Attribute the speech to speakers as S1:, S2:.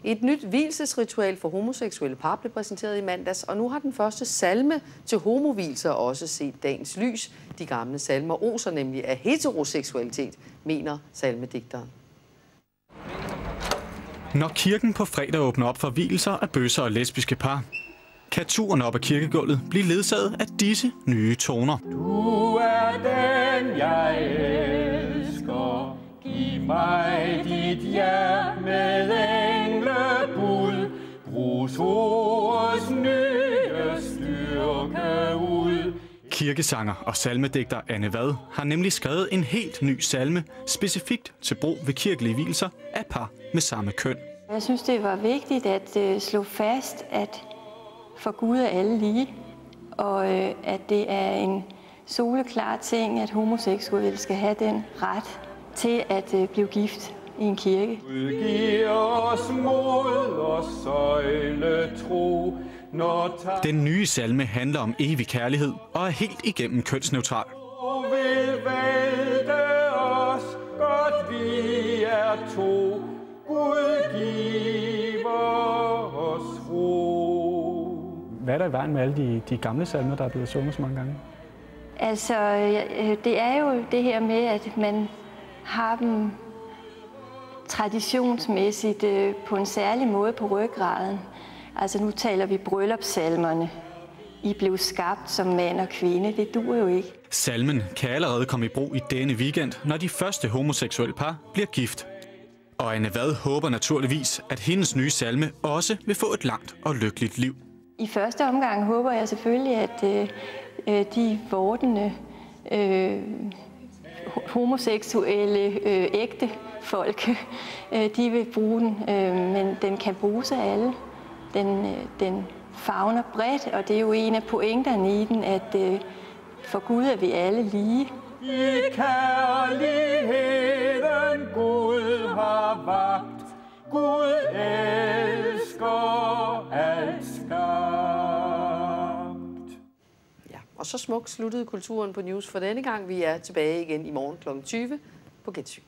S1: Et nyt vielsesritual for homoseksuelle par blev præsenteret i mandags, og nu har den første salme til homovielser også set dagens lys. De gamle salmer oser nemlig af heteroseksualitet, mener salmedigteren.
S2: Når kirken på fredag åbner op for vielser af bøsser og lesbiske par, kan turen op ad kirkegulvet blive ledsaget af disse nye toner.
S3: Du er den, jeg elsker. Giv mig dit ja med englebud. Brus ordets nye styrke ud.
S2: Kirkesanger og salmedigter Anne Vad har nemlig skrevet en helt ny salme, specifikt til brug ved kirkelige vielser af par med samme køn.
S4: Jeg synes, det var vigtigt at slå fast, at for Gud er alle lige, og at det er en soleklar ting, at homoseksuelle skal have den ret til at blive gift i en kirke.
S3: Giv os mod og søjle tro.
S2: Den nye salme handler om evig kærlighed og er helt igennem kønsneutral.
S3: Vil vælte os, godt vi er to. Gud giver os ro.
S5: Hvad er der i vejen med alle de gamle salmer, der er blevet sunget så mange gange?
S4: Altså, det er jo det her med, at man har dem traditionsmæssigt på en særlig måde på ryggraden. Altså, nu taler vi bryllupssalmerne. I blev skabt som mand og kvinde. Det duer jo ikke.
S2: Salmen kan allerede komme i brug i denne weekend, når de første homoseksuelle par bliver gift. Og Anne Vad håber naturligvis, at hendes nye salme også vil få et langt og lykkeligt liv.
S4: I første omgang håber jeg selvfølgelig, at de vordende homoseksuelle ægte folk, de vil bruge den, men den kan bruges af alle. Den favner bredt, og det er jo en af pointerne i den, at for Gud er vi alle lige.
S3: I kærligheden Gud har vagt, Gud elsker alt skabt.
S1: Ja, og så smukt sluttede kulturen på News for denne gang. Vi er tilbage igen i morgen kl. 20 på Getsyn.